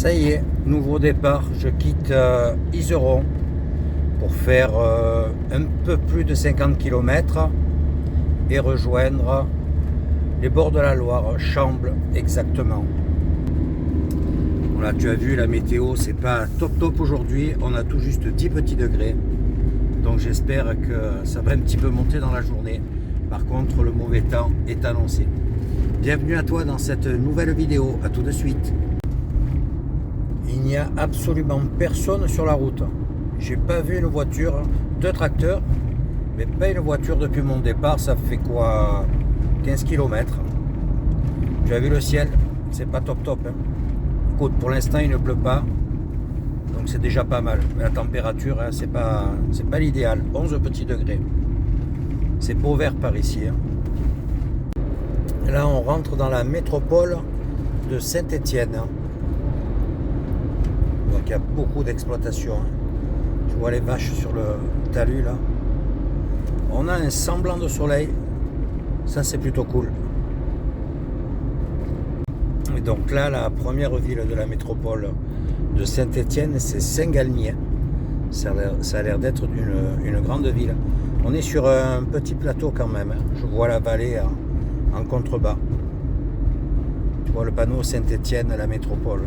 Ça y est, nouveau départ, je quitte Iseron pour faire un peu plus de 50 km et rejoindre les bords de la Loire, Chambles exactement. Voilà, tu as vu la météo, c'est pas top aujourd'hui, on a tout juste 10 petits degrés. Donc j'espère que ça va un petit peu monter dans la journée. Par contre, le mauvais temps est annoncé. Bienvenue à toi dans cette nouvelle vidéo, à tout de suite. Il n'y a absolument personne sur la route. J'ai pas vu une voiture, 2 tracteurs, mais pas une voiture depuis mon départ. Ça fait quoi, 15 km. Tu as vu le ciel, c'est pas top hein. Écoute, pour l'instant il ne pleut pas, donc c'est déjà pas mal. Mais la température, hein, c'est pas l'idéal, 11 petits degrés. C'est beau vert par ici. Hein. Là on rentre dans la métropole de Saint-Étienne. Donc il y a beaucoup d'exploitation. Tu vois les vaches sur le talus là. On a un semblant de soleil. Ça c'est plutôt cool. Et donc là, la première ville de la métropole de Saint-Étienne, c'est Saint-Galmier. Ça a l'air d'être une grande ville. On est sur un petit plateau quand même. Je vois la vallée en contrebas. Tu vois le panneau Saint-Étienne, la métropole.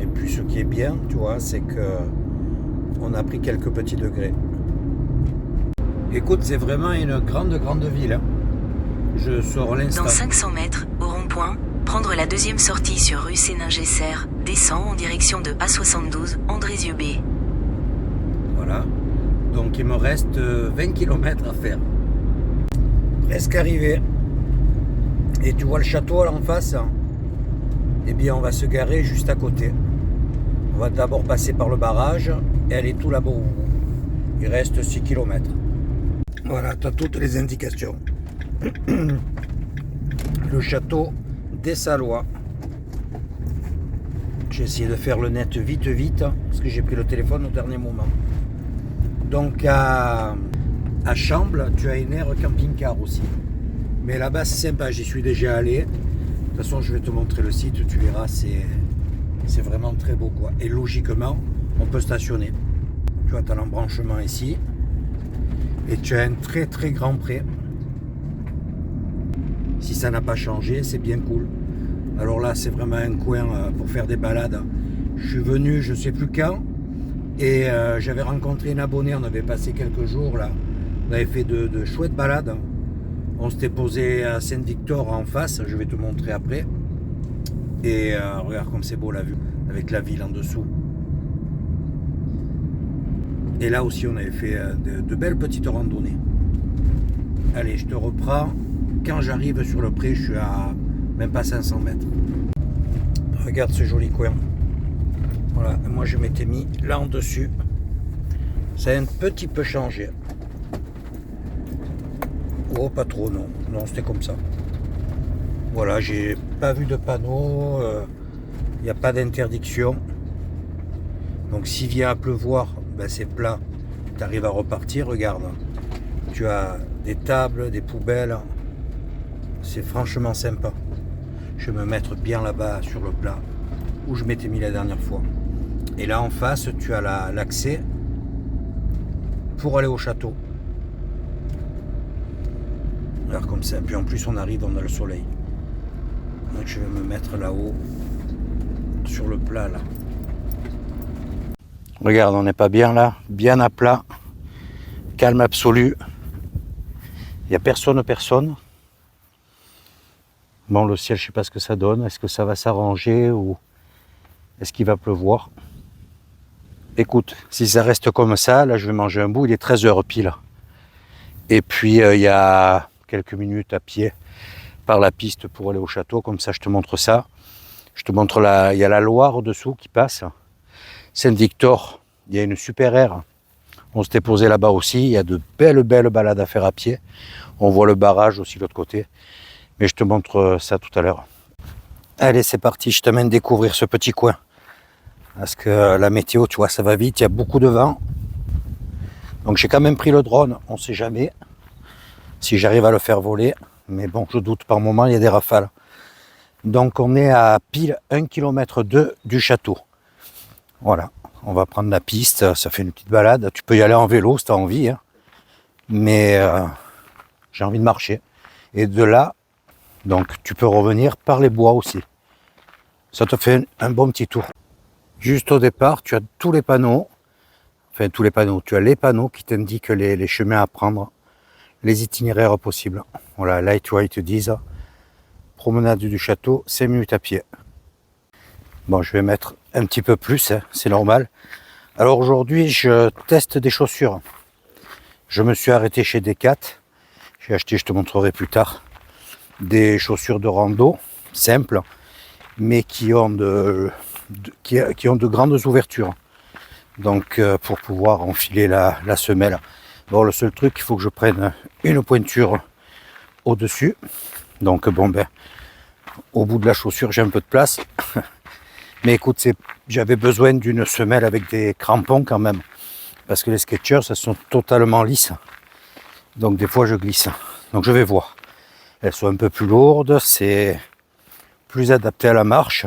Et puis ce qui est bien, tu vois, c'est que on a pris quelques petits degrés. Écoute, c'est vraiment une grande ville. Hein. Je sors l'instant. Dans 500 mètres, au rond-point, prendre la deuxième sortie sur rue Sénin-Gesser, descend en direction de A72, Andrézieux-B. Voilà. Donc il me reste 20 km à faire. Presque arrivé. Et tu vois le château là en face? Eh bien on va se garer juste à côté. On va d'abord passer par le barrage et aller tout là-bas. Il reste 6 km. Voilà, tu as toutes les indications. Le château des Salois. J'ai essayé de faire le net vite parce que j'ai pris le téléphone au dernier moment. Donc à Chambles, tu as une aire camping-car aussi. Mais là-bas c'est sympa, j'y suis déjà allé. De toute façon je vais te montrer le site, tu verras, c'est vraiment très beau quoi. Et logiquement, on peut stationner. Tu vois, tu as l'embranchement ici. Et tu as un très grand pré. Si ça n'a pas changé, c'est bien cool. Alors là, c'est vraiment un coin pour faire des balades. Je suis venu, je sais plus quand, et j'avais rencontré une abonnée, on avait passé quelques jours là. On avait fait de chouettes balades. On s'était posé à Saint-Victor en face, je vais te montrer après. Et regarde comme c'est beau la vue, avec la ville en dessous. Et là aussi, on avait fait de belles petites randonnées. Allez, je te reprends. Quand j'arrive sur le pré, je suis à même pas 500 mètres. Regarde ce joli coin. Voilà, moi je m'étais mis là en dessus. Ça a un petit peu changé. Oh, pas trop, non. Non, c'était comme ça. Voilà, j'ai pas vu de panneau. Il n'y a pas d'interdiction. Donc s'il vient à pleuvoir, ben, c'est plat. Tu arrives à repartir, regarde. Tu as des tables, des poubelles. C'est franchement sympa. Je vais me mettre bien là-bas sur le plat où je m'étais mis la dernière fois. Et là en face, tu as l'accès pour aller au château. Alors comme ça, puis en plus on arrive, on a le soleil. Donc je vais me mettre là-haut sur le plat là. Regarde, on n'est pas bien là, bien à plat, calme absolu. Il n'y a personne. Bon, le ciel, je ne sais pas ce que ça donne. Est-ce que ça va s'arranger ou est-ce qu'il va pleuvoir? Écoute, si ça reste comme ça, là, je vais manger un bout. Il est 13h pile. Et puis, il y a quelques minutes à pied par la piste pour aller au château. Comme ça, je te montre ça. Je te montre il y a la Loire au-dessous qui passe. Saint-Victor, il y a une super aire. On s'était posé là-bas aussi. Il y a de belles balades à faire à pied. On voit le barrage aussi de l'autre côté. Mais je te montre ça tout à l'heure. Allez, c'est parti, je t'amène découvrir ce petit coin. Parce que la météo, tu vois, ça va vite, il y a beaucoup de vent. Donc j'ai quand même pris le drone, on ne sait jamais si j'arrive à le faire voler. Mais bon, je doute par moment, il y a des rafales. Donc on est à pile 1,2 km du château. Voilà, on va prendre la piste, ça fait une petite balade. Tu peux y aller en vélo si tu as envie, hein. Mais j'ai envie de marcher. Et de là, donc tu peux revenir par les bois aussi. Ça te fait un bon petit tour. Juste au départ, tu as tous les panneaux. Enfin, tous les panneaux. Tu as les panneaux qui t'indiquent les chemins à prendre, les itinéraires possibles. Voilà, là, tu vois, ils te disent promenade du château, 5 minutes à pied. Bon, je vais mettre un petit peu plus, hein, c'est normal. Alors aujourd'hui, je teste des chaussures. Je me suis arrêté chez Decat. J'ai acheté, je te montrerai plus tard, des chaussures de rando simples, mais qui ont de grandes ouvertures. Donc pour pouvoir enfiler la semelle. Bon, le seul truc, il faut que je prenne une pointure au-dessus. Donc bon, ben, au bout de la chaussure, j'ai un peu de place. Mais écoute, j'avais besoin d'une semelle avec des crampons quand même. Parce que les Skechers, elles sont totalement lisses. Donc des fois, je glisse. Donc je vais voir. Elles sont un peu plus lourdes, c'est plus adapté à la marche.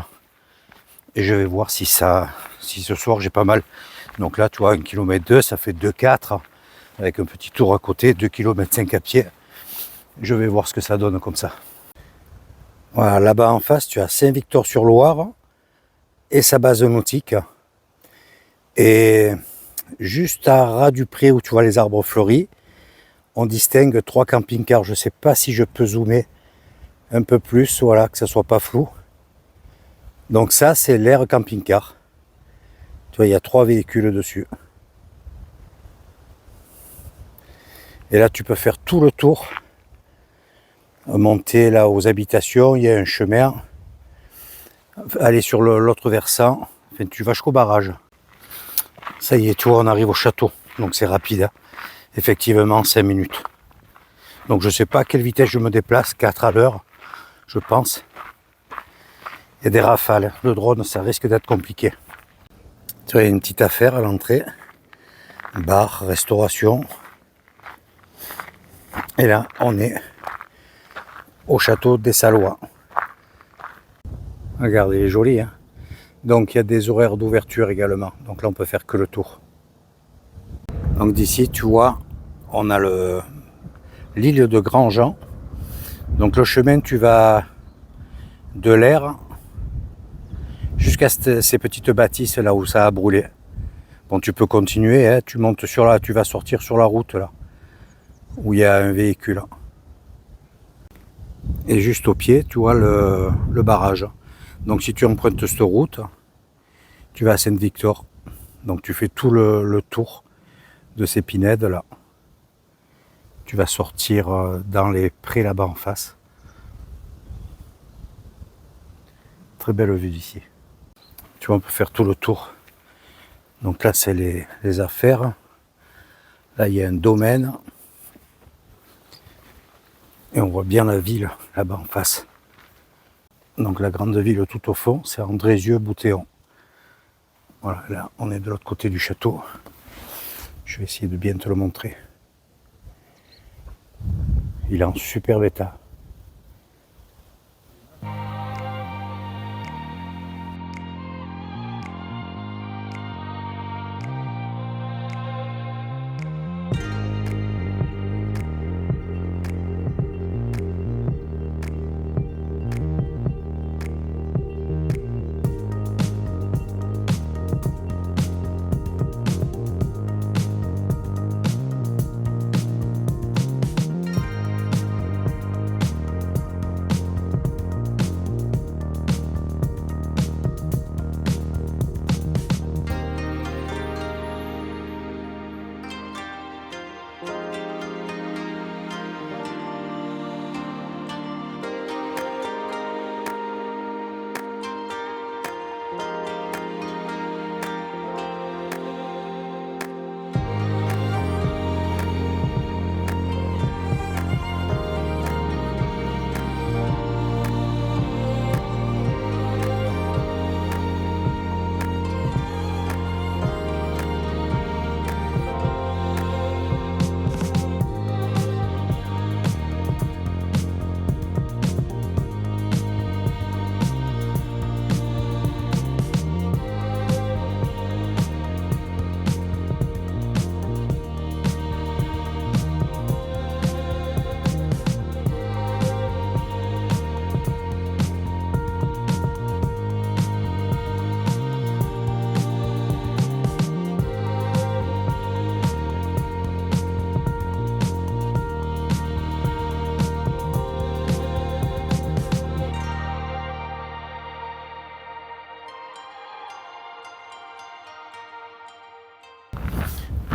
Et je vais voir si ce soir, j'ai pas mal. Donc là, tu vois, 1,2 km, ça fait 2,4 avec un petit tour à côté, 2,5 km à pied. Je vais voir ce que ça donne comme ça. Voilà, là-bas en face, tu as Saint-Victor-sur-Loire et sa base nautique. Et juste à ras du pré où tu vois les arbres fleuris, on distingue 3 camping-cars. Je ne sais pas si je peux zoomer un peu plus, voilà, que ça soit pas flou. Donc ça, c'est l'air camping-car. Tu vois, il y a 3 véhicules dessus. Et là, tu peux faire tout le tour. Monter là aux habitations, il y a un chemin. Aller sur l'autre versant. Enfin, tu vas jusqu'au barrage. Ça y est, tu vois, on arrive au château. Donc c'est rapide, hein. Effectivement, 5 minutes. Donc je ne sais pas à quelle vitesse je me déplace, 4 à l'heure, je pense. Il y a des rafales. Le drone, ça risque d'être compliqué. Tu vois, il y a une petite affaire à l'entrée. Bar, restauration. Et là, on est au château des Salois. Regarde, il est joli, hein. Donc il y a des horaires d'ouverture également. Donc là, on peut faire que le tour. Donc d'ici, tu vois, on a l'île de Grandjean. Donc le chemin, tu vas de l'air jusqu'à ces petites bâtisses là où ça a brûlé. Bon, tu peux continuer, hein, tu montes sur là, tu vas sortir sur la route là, où il y a un véhicule. Et juste au pied, tu vois le barrage. Donc si tu empruntes cette route, tu vas à Saint-Victor. Donc tu fais tout le tour de ces pinèdes là. Tu vas sortir dans les prés là-bas en face. Très belle vue d'ici. Tu vois, on peut faire tout le tour. Donc là, c'est les affaires. Là, il y a un domaine. Et on voit bien la ville là-bas en face. Donc la grande ville tout au fond, c'est Andrézieux-Bouthéon. Voilà, là, on est de l'autre côté du château. Je vais essayer de bien te le montrer. Il est en superbe état.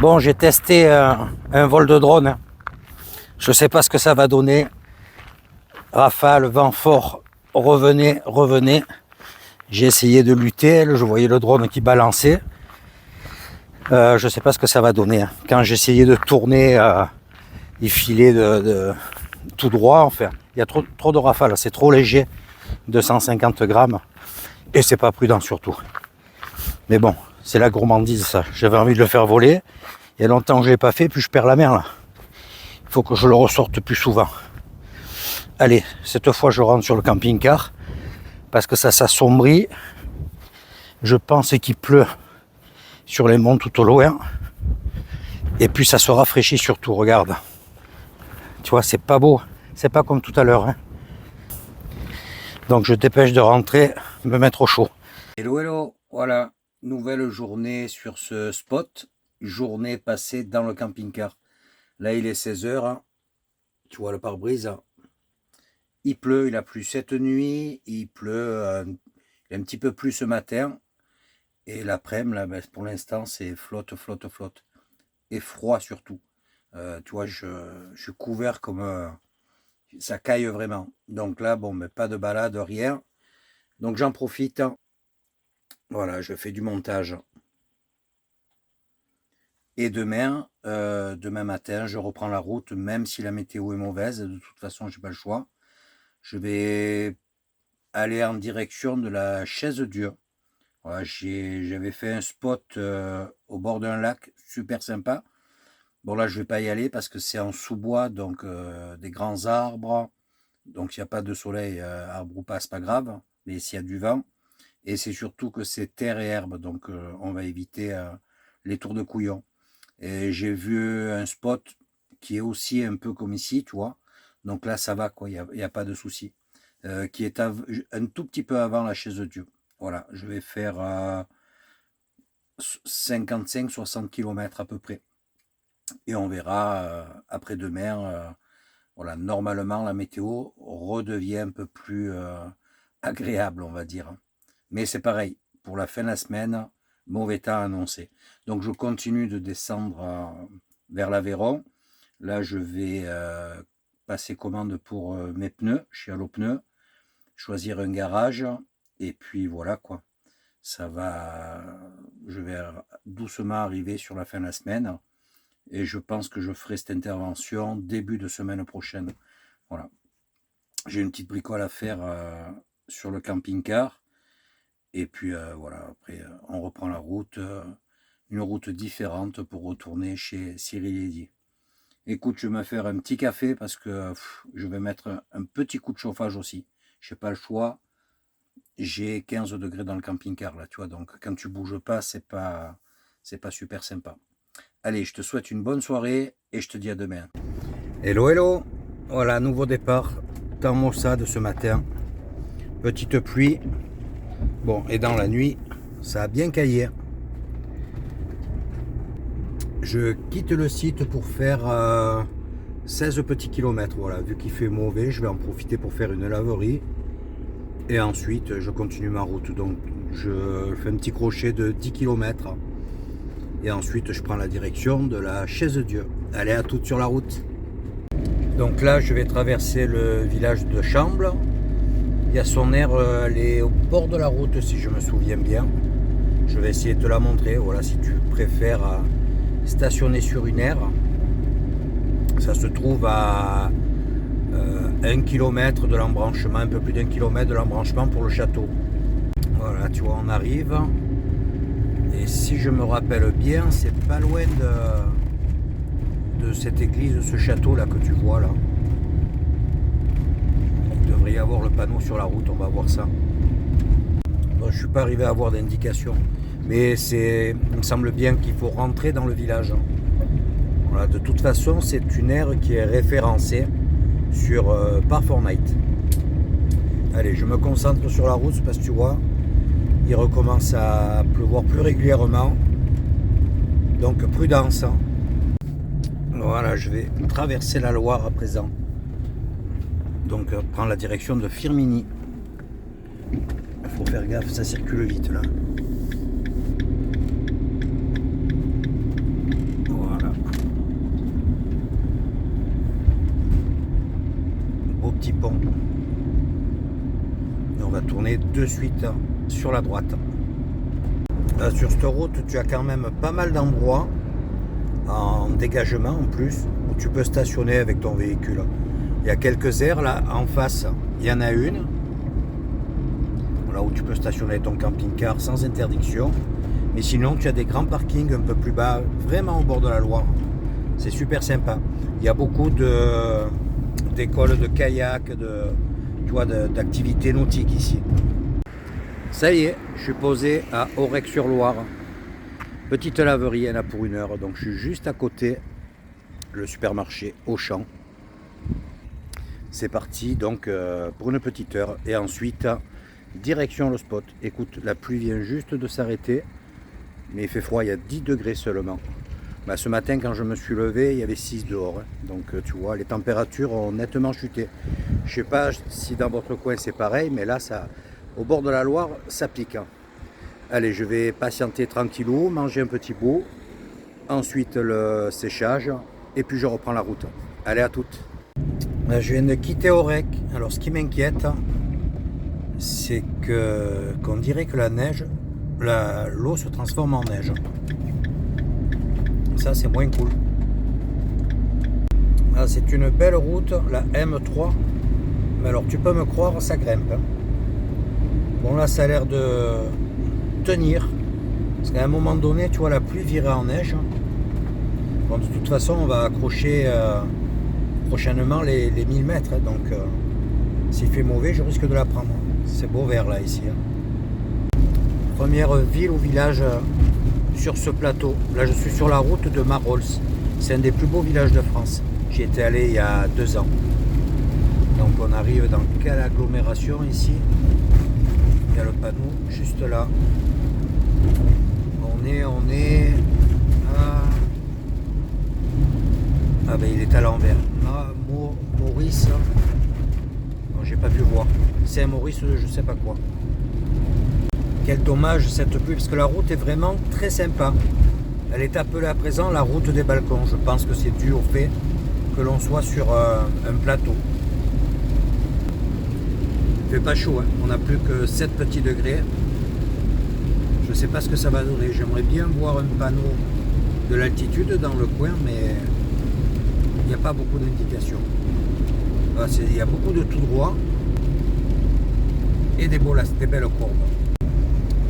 Bon, j'ai testé un vol de drone. Hein. Je ne sais pas ce que ça va donner. Rafale, vent fort, revenez. J'ai essayé de lutter, je voyais le drone qui balançait. Je ne sais pas ce que ça va donner. Hein. Quand j'essayais de tourner, il filait de tout droit. Enfin, il y a trop de rafales, c'est trop léger, 250 grammes. Et c'est pas prudent surtout. Mais bon, c'est la gourmandise ça. J'avais envie de le faire voler. Il y a longtemps que je l'ai pas fait, puis je perds la mer là. Il faut que je le ressorte plus souvent. Allez, cette fois je rentre sur le camping-car parce que ça s'assombrit. Je pense qu'il pleut sur les monts tout au loin. Et puis ça se rafraîchit surtout, regarde. Tu vois, c'est pas beau. C'est pas comme tout à l'heure. Hein. Donc je dépêche de rentrer, me mettre au chaud. Hello, voilà. Nouvelle journée sur ce spot. Journée passée dans le camping-car. Là il est 16h. Tu vois le pare-brise. Il pleut, il a plu cette nuit, il pleut un petit peu plus ce matin. Et l'après-midi, là, ben, pour l'instant, c'est flotte. Et froid surtout. Tu vois, je suis couvert comme... ça caille vraiment. Donc là, bon, mais pas de balade, rien. Donc j'en profite. Voilà, je fais du montage. Et demain matin, je reprends la route, même si la météo est mauvaise. De toute façon, j'ai pas le choix. Je vais aller en direction de la Chaise-Dieu. Voilà, j'avais fait un spot au bord d'un lac, super sympa. Bon là, je vais pas y aller parce que c'est en sous-bois, donc des grands arbres. Donc il n'y a pas de soleil, arbre ou pas, c'est pas grave. Mais s'il y a du vent, et c'est surtout que c'est terre et herbe, donc on va éviter les tours de couillon. Et j'ai vu un spot qui est aussi un peu comme ici, tu vois. Donc là, ça va, quoi, il n'y a pas de souci. Qui est un tout petit peu avant la Chaise-Dieu. Voilà, je vais faire 55-60 km à peu près. Et on verra après-demain. Voilà, normalement, la météo redevient un peu plus agréable, on va dire. Mais c'est pareil, pour la fin de la semaine, mauvais temps annoncé. Donc je continue de descendre vers l'Aveyron. Là, je vais passer commande pour mes pneus chez Allo Pneus, choisir un garage, et puis voilà quoi. Ça va, je vais doucement arriver sur la fin de la semaine, et je pense que je ferai cette intervention début de semaine prochaine. Voilà. J'ai une petite bricole à faire sur le camping-car, et puis voilà, après on reprend la route, une route différente pour retourner chez Cyril Eddy. Écoute, je vais me faire un petit café parce que je vais mettre un petit coup de chauffage aussi. Je n'ai pas le choix. J'ai 15 degrés dans le camping-car là, tu vois. Donc quand tu bouges pas, c'est pas super sympa. Allez, je te souhaite une bonne soirée et je te dis à demain. Hello. Voilà, nouveau départ. Temps maussade ce matin. Petite pluie. Bon, et dans la nuit, ça a bien caillé. Je quitte le site pour faire 16 petits kilomètres. Voilà, vu qu'il fait mauvais, je vais en profiter pour faire une laverie. Et ensuite, je continue ma route. Donc, je fais un petit crochet de 10 km. Et ensuite, je prends la direction de la Chaise-Dieu. Allez, à toutes sur la route. Donc là, je vais traverser le village de Chamble. Il y a son aire, elle est au bord de la route, si je me souviens bien. Je vais essayer de te la montrer. Voilà, si tu préfères stationner sur une aire, ça se trouve à 1 km de l'embranchement, un peu plus d'1 km de l'embranchement pour le château. Voilà, tu vois, on arrive. Et si je me rappelle bien, c'est pas loin de cette église, de ce château là que tu vois là. Il devrait y avoir le panneau sur la route, on va voir ça. Bon, je suis pas arrivé à avoir d'indication, mais il me semble bien qu'il faut rentrer dans le village. Voilà, de toute façon, c'est une aire qui est référencée sur par Fortnite. Allez, je me concentre sur la route parce que tu vois, il recommence à pleuvoir plus régulièrement. Donc prudence. Voilà, je vais traverser la Loire à présent. Donc prendre la direction de Firminy. Il faut faire gaffe, ça circule vite là. va tourner de suite sur la droite. Sur cette route, tu as quand même pas mal d'endroits en dégagement en plus où tu peux stationner avec ton véhicule. Il y a quelques aires là en face, il y en a une là où tu peux stationner ton camping-car sans interdiction. Mais sinon, tu as des grands parkings un peu plus bas, vraiment au bord de la Loire. C'est super sympa. Il y a beaucoup d'écoles de kayak, d'activités nautiques ici. Ça y est, je suis posé à Aurec-sur-Loire. Petite laverie, elle a pour 1 heure. Donc je suis juste à côté, le supermarché Auchan. C'est parti donc pour une petite heure. Et ensuite, direction le spot. Écoute, la pluie vient juste de s'arrêter. Mais il fait froid, il y a 10 degrés seulement. Ce matin, quand je me suis levé, il y avait 6 dehors. Donc tu vois, les températures ont nettement chuté. Je sais pas si dans votre coin c'est pareil, mais là, au bord de la Loire, ça pique. Allez, je vais patienter tranquillou, manger un petit bout. Ensuite, le séchage. Et puis, je reprends la route. Allez, à toutes. Je viens de quitter Aurec. Alors, ce qui m'inquiète, c'est qu'on dirait que la neige, l'eau se transforme en neige. Ça, c'est moins cool. C'est une belle route, la M3. Mais alors, tu peux me croire, ça grimpe. Bon, là, ça a l'air de tenir. Parce qu'à un moment donné, tu vois, la pluie virait en neige. Bon, de toute façon, on va accrocher prochainement les 1000 mètres. Donc, s'il fait mauvais, je risque de la prendre. C'est beau vert, là, ici. Première ville ou village sur ce plateau. Là, je suis sur la route de Marolles. C'est un des plus beaux villages de France. J'y étais allé il y a 2 ans. Donc, on arrive dans quelle agglomération ici? Il y a le panneau juste là. On est à... Ah ben il est à l'envers. Maurice. Non, j'ai pas pu voir. C'est un Maurice, je sais pas quoi. Quel dommage cette pluie, parce que la route est vraiment très sympa. Elle est appelée à présent la route des balcons. Je pense que c'est dû au fait que l'on soit sur un plateau. Il fait pas chaud, hein. On n'a plus que 7 petits degrés. Je ne sais pas ce que ça va donner. J'aimerais bien voir un panneau de l'altitude dans le coin, mais il n'y a pas beaucoup d'indications. Il y a beaucoup de tout droit et des belles courbes.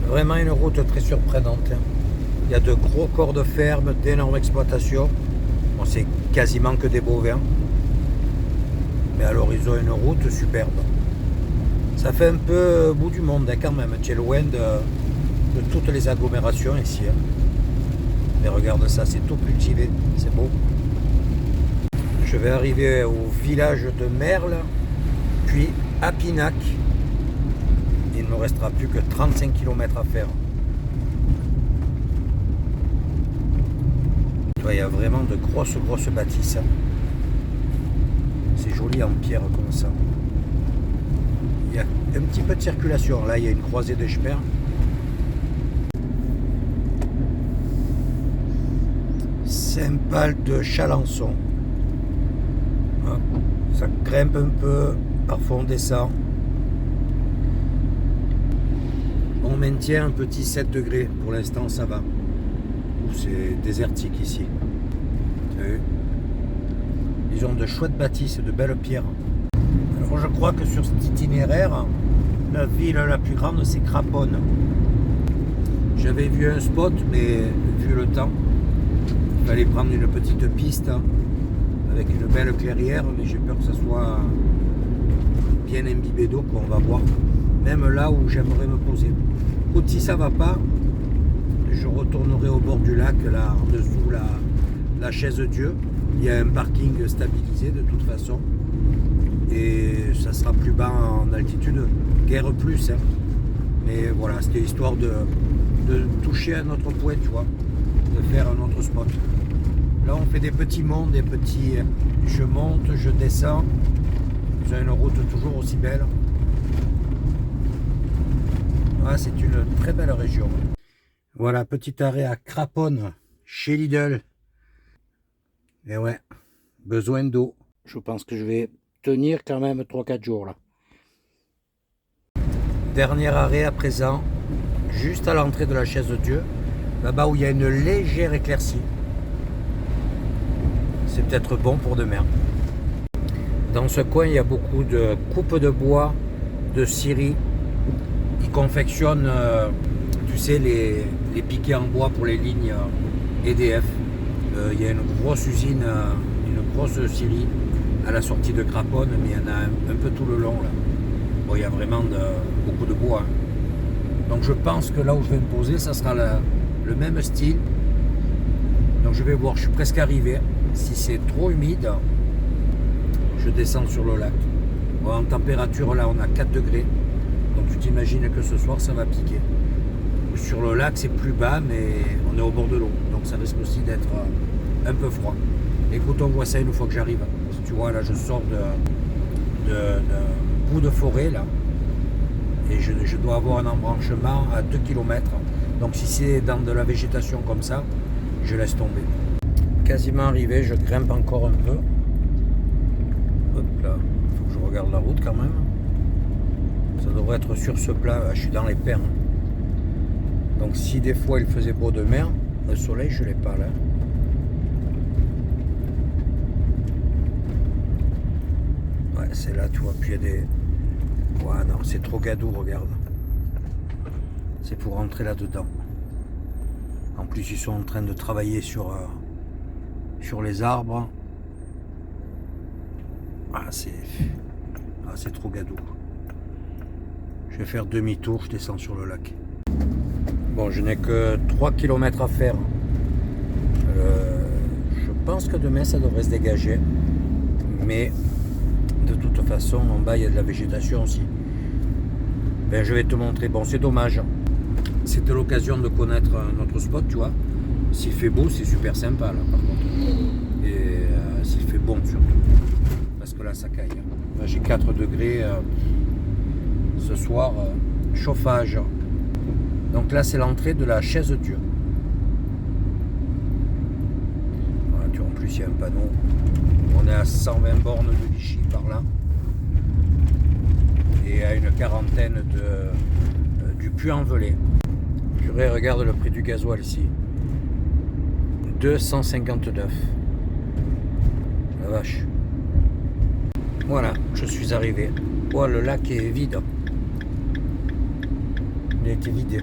Vraiment une route très surprenante. Il y a de gros corps de ferme, d'énormes exploitations. Bon, c'est quasiment que des bovins. Mais alors ils ont une route superbe. Ça fait un peu bout du monde hein, quand même. Tu es loin de toutes les agglomérations ici. Hein. Mais regarde ça, c'est tout cultivé. C'est beau. Je vais arriver au village de Merle, puis à Pinac. Il ne me restera plus que 35 km à faire. Il y a vraiment de grosses bâtisses. C'est joli en pierre comme ça. Il y a un petit peu de circulation. Là, il y a une croisée de chemins. Saint-Pal de Chalençon. Ça grimpe un peu, parfois on descend. On maintient un petit 7 degrés. Pour l'instant, ça va. C'est désertique ici. Ils ont de chouettes bâtisses, de belles pierres. Alors je crois que sur cet itinéraire, la ville la plus grande c'est Craponne. J'avais vu un spot, mais vu le temps, il fallait prendre une petite piste avec une belle clairière, mais j'ai peur que ça soit bien imbibé d'eau, qu'on va voir. Même là où j'aimerais me poser. Écoute, si ça va pas, je retournerai au bord du lac, là en dessous la chaise Dieu. Il y a un parking stabilisé de toute façon. Et ça sera plus bas en altitude, guère plus. Hein. Mais voilà, c'était histoire de toucher un autre point, tu vois, de faire un autre spot. Là, on fait des petits monts, des petits... Je monte, je descends. C'est une route toujours aussi belle. Ah, c'est une très belle région. Voilà, petit arrêt à Craponne, chez Lidl. Et ouais, besoin d'eau. Je pense que je vais tenir quand même 3-4 jours là. Dernier arrêt à présent, juste à l'entrée de la Chaise de Dieu, là-bas où il y a une légère éclaircie. C'est peut-être bon pour demain. Dans ce coin, il y a beaucoup de coupes de bois, de scieries. Ils confectionnent, tu sais, les piquets en bois pour les lignes EDF. Il y a une grosse usine, une grosse scierie à la sortie de Craponne, mais il y en a un peu tout le long là. Bon, il y a vraiment beaucoup de bois. Donc je pense que là où je vais me poser, ça sera le même style. Donc je vais voir, je suis presque arrivé. Si c'est trop humide, je descends sur le lac. Bon, en température là, on a 4 degrés. Donc tu t'imagines que ce soir, ça va piquer. Sur le lac, c'est plus bas, mais on est au bord de l'eau. Donc ça risque aussi d'être un peu froid. Écoute, on voit ça une fois que j'arrive. Si tu vois, là, je sors de bout de forêt, là. Et je dois avoir un embranchement à 2 km. Donc si c'est dans de la végétation comme ça, je laisse tomber. Quasiment arrivé, je grimpe encore un peu. Hop là, il faut que je regarde la route quand même. Ça devrait être sur ce plat, je suis dans les pins. Donc si des fois il faisait beau de mer, le soleil je l'ai pas là. Ouais, c'est là, tu vois, puis il y a des... Ouais, non, c'est trop gadou, regarde. C'est pour rentrer là-dedans. En plus, ils sont en train de travailler sur les arbres. Ah, c'est trop gadou. Je vais faire demi-tour, je descends sur le lac. Bon, je n'ai que 3 km à faire. Je pense que demain, ça devrait se dégager. Mais de toute façon, en bas, il y a de la végétation aussi. Ben, je vais te montrer. Bon, c'est dommage. C'était l'occasion de connaître notre spot, tu vois. S'il fait beau, c'est super sympa, là, par contre. Et s'il fait bon, surtout. Parce que là, ça caille. Là, j'ai 4 degrés ce soir. Chauffage. Donc là, c'est l'entrée de la Chaise de Dieu. Voilà, tu vois, en plus, il y a un panneau. On est à 120 bornes de Vichy par là. Et à une quarantaine du Puy-en-Velay. Purée, regarde le prix du gasoil ici. 259. La vache. Voilà, je suis arrivé. Oh, le lac est vide. Il a été vidé.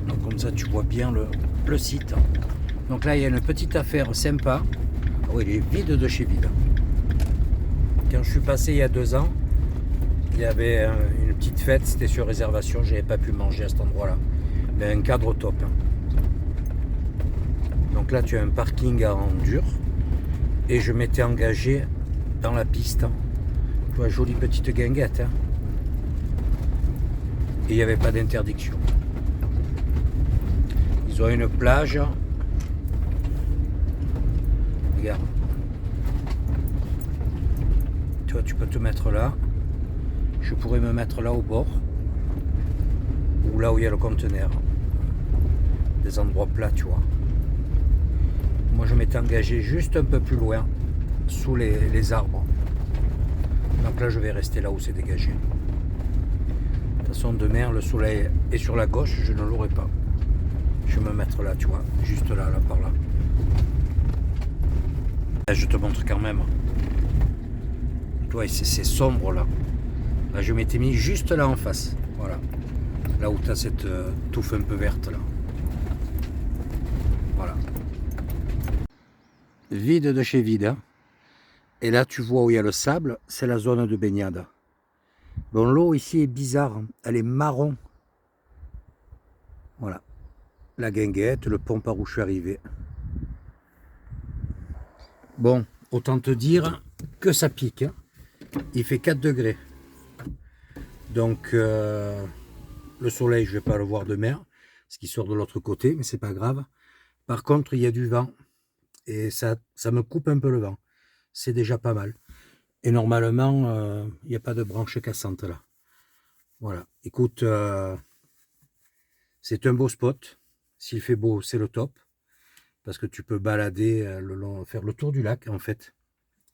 Donc comme ça, tu vois bien le site. Donc là, il y a une petite affaire sympa. Ah oui, il est vide de chez vide. Quand je suis passé il y a 2 ans, il y avait une petite fête, c'était sur réservation, je n'avais pas pu manger à cet endroit-là. Mais un cadre top. Donc là, tu as un parking en dur. Et je m'étais engagé dans la piste. Tu vois, jolie petite guinguette. Et il n'y avait pas d'interdiction. Ils ont une plage. Regarde. Tu vois, tu peux te mettre là. Je pourrais me mettre là au bord. Ou là où il y a le conteneur. Des endroits plats, tu vois. Moi, je m'étais engagé juste un peu plus loin, sous les arbres. Donc là, je vais rester là où c'est dégagé. De toute façon, demain, le soleil est sur la gauche, je ne l'aurai pas. Je vais me mettre là, tu vois, juste là, là, par là. Là, je te montre quand même. Tu vois, c'est sombre là. Là, je m'étais mis juste là en face. Voilà. Là où tu as cette touffe un peu verte là. Voilà. Vide de chez vide. Hein. Et là, tu vois où il y a le sable, c'est la zone de baignade. Bon, l'eau ici est bizarre. Hein. Elle est marron. Voilà. La guinguette, le pont par où je suis arrivé. Bon, autant te dire que ça pique. Hein. Il fait 4 degrés. Donc, le soleil, je ne vais pas le voir demain, parce qu'il sort de l'autre côté, mais c'est pas grave. Par contre, il y a du vent, et ça me coupe un peu le vent. C'est déjà pas mal. Et normalement, il n'y a pas de branche cassante là. Voilà. Écoute, c'est un beau spot. S'il fait beau, c'est le top. Parce que tu peux balader le long, faire le tour du lac, en fait.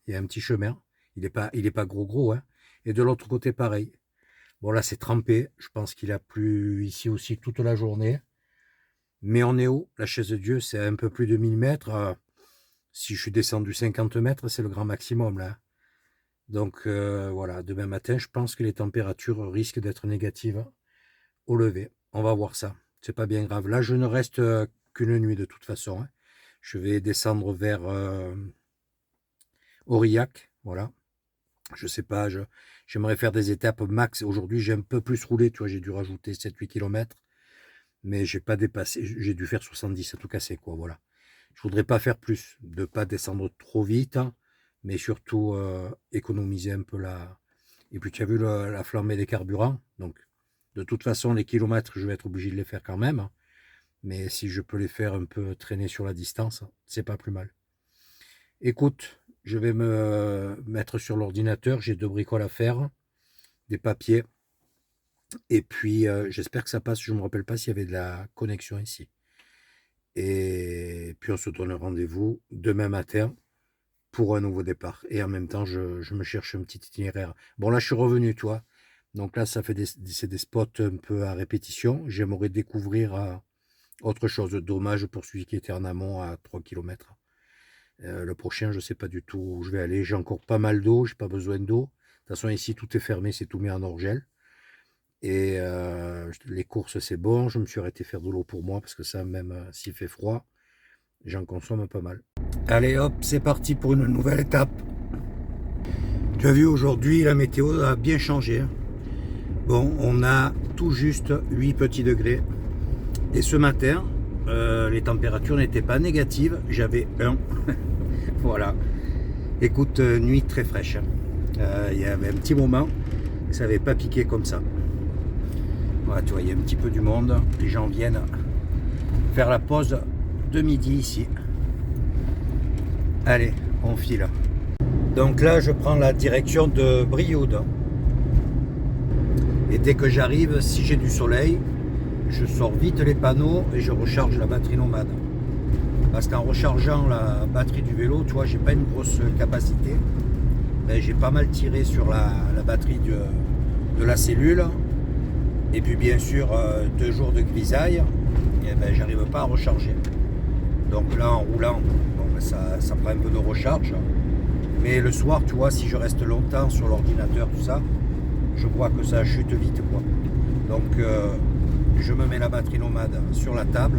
Il y a un petit chemin. Il est pas gros, hein. Et de l'autre côté, pareil. Bon, là, c'est trempé. Je pense qu'il a plu ici aussi toute la journée. Mais on est haut. La chaise de Dieu, c'est un peu plus de 1000 mètres. Si je suis descendu 50 mètres, c'est le grand maximum, là. Donc, voilà. Demain matin, je pense que les températures risquent d'être négatives au lever. On va voir ça. C'est pas bien grave. Là, je ne reste qu'une nuit de toute façon, hein. Je vais descendre vers Aurillac. Voilà. Je sais pas, j'aimerais faire des étapes max. Aujourd'hui, j'ai un peu plus roulé, tu vois, j'ai dû rajouter 7-8 km. Mais j'ai pas dépassé, j'ai dû faire 70 à tout casser, quoi, voilà. Je voudrais pas faire plus, de pas descendre trop vite, hein, mais surtout économiser un peu la... Et puis tu as vu la flambée des carburants, donc de toute façon, les kilomètres, je vais être obligé de les faire quand même, hein, mais si je peux les faire un peu traîner sur la distance, c'est pas plus mal. Écoute, je vais me mettre sur l'ordinateur, j'ai 2 bricoles à faire, des papiers, et puis j'espère que ça passe, je ne me rappelle pas s'il y avait de la connexion ici. Et puis on se donne rendez-vous demain matin pour un nouveau départ. Et en même temps, je me cherche un petit itinéraire. Bon, là, je suis revenu, tu vois. Donc là, ça fait c'est des spots un peu à répétition. J'aimerais découvrir autre chose. Dommage pour celui qui était en amont à 3 km. Le prochain, je ne sais pas du tout où je vais aller. J'ai encore pas mal d'eau, j'ai pas besoin d'eau. De toute façon, ici, tout est fermé, c'est tout mis en hors-gel. Et les courses, c'est bon. Je me suis arrêté faire de l'eau pour moi parce que ça, même s'il fait froid, j'en consomme pas mal. Allez hop, c'est parti pour une nouvelle étape. Tu as vu, aujourd'hui, la météo a bien changé. Bon, on a tout juste 8 petits degrés. Et ce matin, les températures n'étaient pas négatives. J'avais 1. Voilà. Écoute, nuit très fraîche. Il y avait un petit moment que ça n'avait pas piqué comme ça. Voilà, tu vois, il y a un petit peu du monde. Les gens viennent faire la pause de midi ici. Allez, on file. Donc là, je prends la direction de Brioude. Et dès que j'arrive, si j'ai du soleil, je sors vite les panneaux et je recharge la batterie nomade. Parce qu'en rechargeant la batterie du vélo, tu vois, j'ai pas une grosse capacité. Mais j'ai pas mal tiré sur la batterie de la cellule. Et puis bien sûr, 2 jours de grisaille, et ben, j'arrive pas à recharger. Donc là, en roulant, bon, ben, ça prend un peu de recharge. Mais le soir, tu vois, si je reste longtemps sur l'ordinateur, tout ça, je vois que ça chute vite, quoi. Donc, je me mets la batterie nomade sur la table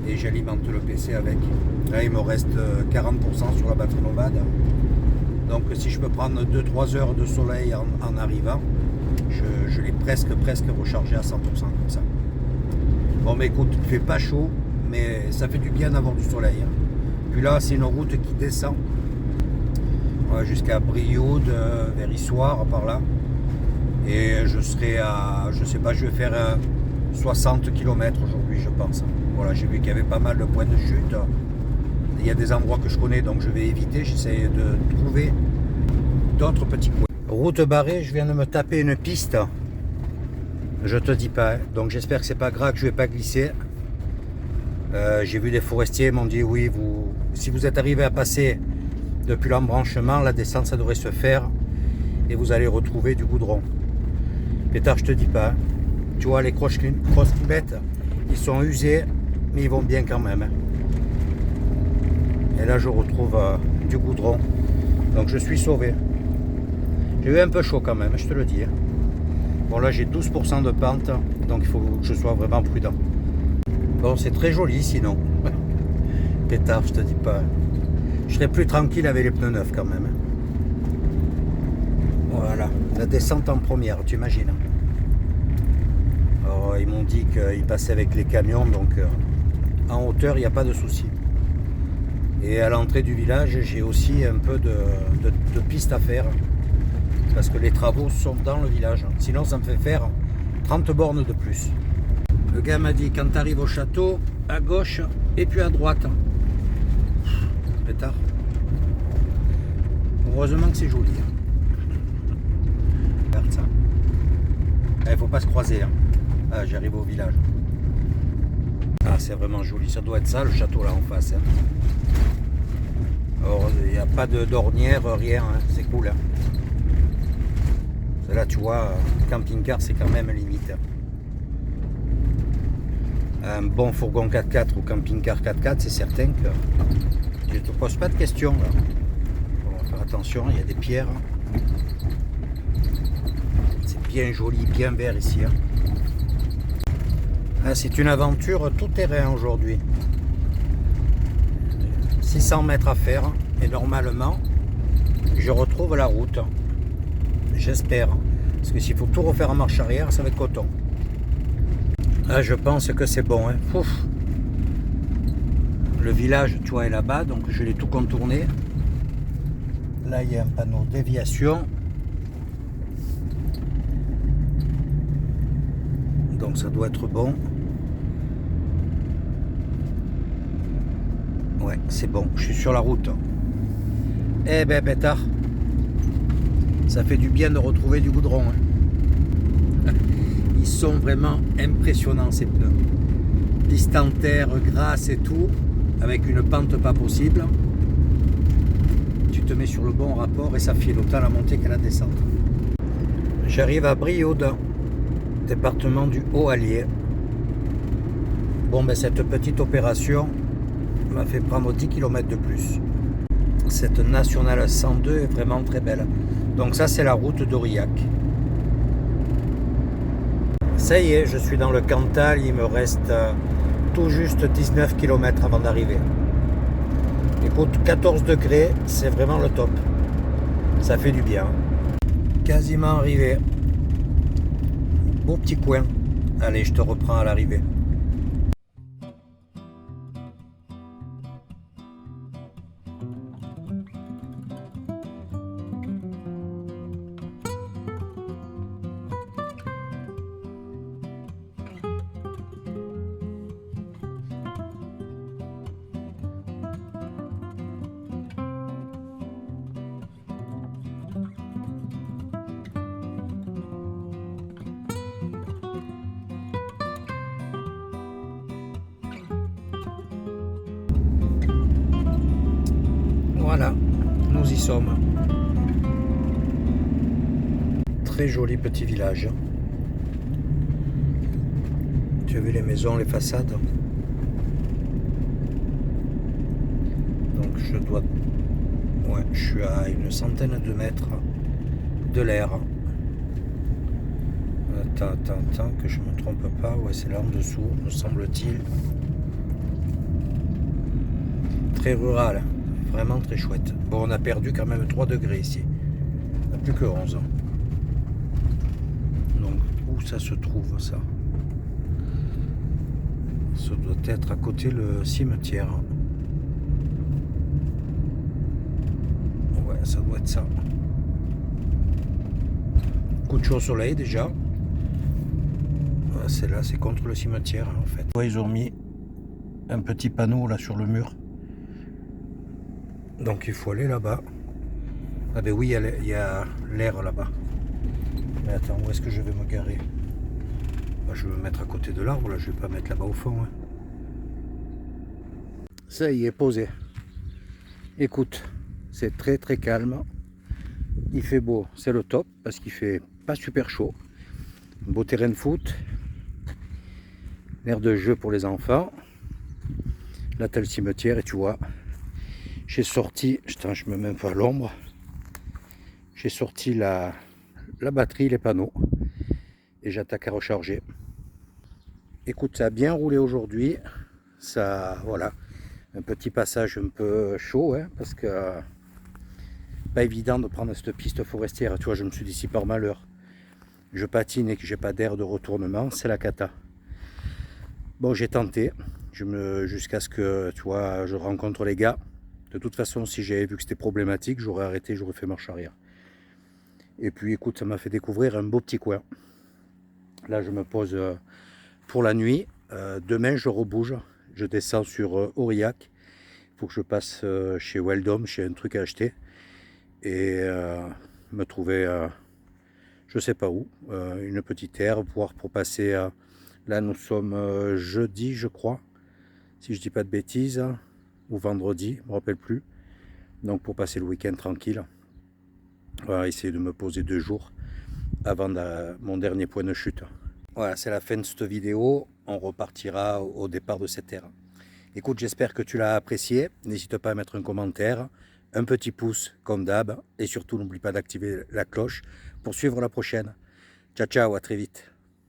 et j'alimente le PC avec. Là, il me reste 40% sur la batterie nomade. Donc, si je peux prendre 2-3 heures de soleil en arrivant, je l'ai presque rechargé à 100% comme ça. Bon, mais écoute, il fait pas chaud, mais ça fait du bien d'avoir du soleil. Puis là, c'est une route qui descend jusqu'à Brioude, vers Issoire, par là. Et je serai à, je sais pas, je vais faire 60 km aujourd'hui, je pense. Voilà, j'ai vu qu'il y avait pas mal de points de chute. Il y a des endroits que je connais, donc je vais éviter. J'essaie de trouver d'autres petits coins. Route barrée, je viens de me taper une piste. Je te dis pas. Donc j'espère que c'est pas grave, que je vais pas glisser. J'ai vu des forestiers, ils m'ont dit oui, si vous êtes arrivé à passer depuis l'embranchement, la descente ça devrait se faire et vous allez retrouver du goudron. Pétard, je te dis pas. Tu vois, les cross-climettes, ils sont usés, mais ils vont bien quand même. Et là, je retrouve du goudron. Donc je suis sauvé. J'ai eu un peu chaud quand même, je te le dis. Bon, là, j'ai 12% de pente, donc il faut que je sois vraiment prudent. Bon, c'est très joli sinon. Pétard, je te dis pas. Je serais plus tranquille avec les pneus neufs quand même. Voilà, la descente en première, tu imagines. Alors, ils m'ont dit qu'ils passaient avec les camions, donc en hauteur, il n'y a pas de souci. Et à l'entrée du village, j'ai aussi un peu de piste à faire. Parce que les travaux sont dans le village. Sinon, ça me fait faire 30 bornes de plus. Le gars m'a dit, quand tu arrives au château, à gauche et puis à droite. Pétard. Heureusement que c'est joli. Regarde ça. Il ne faut pas se croiser. Hein. Ah, j'arrive au village. Ah, c'est vraiment joli. Ça doit être ça, le château là en face. Hein. Alors, il n'y a pas d'ornière, rien, hein. C'est cool. Hein. Là, tu vois, camping-car, c'est quand même limite. Un bon fourgon 4x4 ou camping-car 4x4, c'est certain que je ne te pose pas de questions. Là. On va faire attention, il y a des pierres. C'est bien joli, bien vert ici. Hein. Ah, c'est une aventure tout terrain aujourd'hui. 600 mètres à faire et normalement, je retrouve la route. J'espère. Parce que s'il faut tout refaire en marche arrière, ça va être coton. Ah, je pense que c'est bon. Hein. Ouf. Le village, tu vois, est là-bas, donc je l'ai tout contourné. Là, il y a un panneau déviation. Donc ça doit être bon. Ouais, c'est bon. Je suis sur la route. Eh ben, pétard. Ça fait du bien de retrouver du goudron. Hein. Ils sont vraiment impressionnants ces pneus. Piste en terre, grasse et tout, avec une pente pas possible. Tu te mets sur le bon rapport et ça file autant la montée qu'à la descente. J'arrive à Brioude, département du Haut-Allier. Bon, ben cette petite opération m'a fait prendre 10 km de plus. Cette nationale 102 est vraiment très belle. Donc ça, c'est la route d'Aurillac. Ça y est, je suis dans le Cantal, il me reste tout juste 19 km avant d'arriver. Écoute, 14 degrés, c'est vraiment le top. Ça fait du bien. Quasiment arrivé. Beau petit coin. Allez, je te reprends à l'arrivée. Voilà, nous y sommes. Très joli petit village. Tu as vu les maisons, les façades? Donc je dois... Ouais, je suis à une centaine de mètres de l'air. Attends, que je ne me trompe pas. Ouais, c'est là en dessous, me semble-t-il. Très rural, hein. Vraiment très chouette. Bon, on a perdu quand même 3 degrés ici. On n'a plus que 11. Donc, où ça se trouve, ça? Ça doit être à côté le cimetière. Ouais, ça doit être ça. Coup de chaud au soleil déjà. C'est là, c'est contre le cimetière en fait. Ouais, ils ont mis un petit panneau là sur le mur. Donc il faut aller là-bas. Ah ben oui, il y a l'air là-bas. Mais attends, où est-ce que je vais me garer? Je vais me mettre à côté de l'arbre, là, je vais pas mettre là-bas au fond. Hein. Ça y est, posé. Écoute, c'est très très calme. Il fait beau, c'est le top, parce qu'il fait pas super chaud. Un beau terrain de foot. L'air de jeu pour les enfants. Là, t'as le cimetière et tu vois, j'ai sorti, attends, je me mets un peu à l'ombre. J'ai sorti la batterie, les panneaux et j'attaque à recharger. Écoute, ça a bien roulé aujourd'hui. Ça, voilà, un petit passage un peu chaud, hein, parce que pas évident de prendre cette piste forestière. Tu vois, je me suis dit si par malheur je patine et que j'ai pas d'air de retournement, c'est la cata. Bon, j'ai tenté, jusqu'à ce que, tu vois, je rencontre les gars. De toute façon, si j'avais vu que c'était problématique, j'aurais arrêté, j'aurais fait marche arrière. Et puis, écoute, ça m'a fait découvrir un beau petit coin. Là, je me pose pour la nuit. Demain, je rebouge. Je descends sur Aurillac. Il faut que je passe chez Weldom, j'ai un truc à acheter. Et me trouver, je sais pas où, une petite aire, pour passer... Là, nous sommes jeudi, je crois, si je dis pas de bêtises, ou vendredi, je me rappelle plus. Donc pour passer le week-end tranquille, on va essayer de me poser 2 jours avant mon dernier point de chute. Voilà, c'est la fin de cette vidéo. On repartira au départ de cette terre. Écoute, j'espère que tu l'as apprécié. N'hésite pas à mettre un commentaire, un petit pouce comme d'hab. Et surtout, n'oublie pas d'activer la cloche pour suivre la prochaine. Ciao, ciao, à très vite.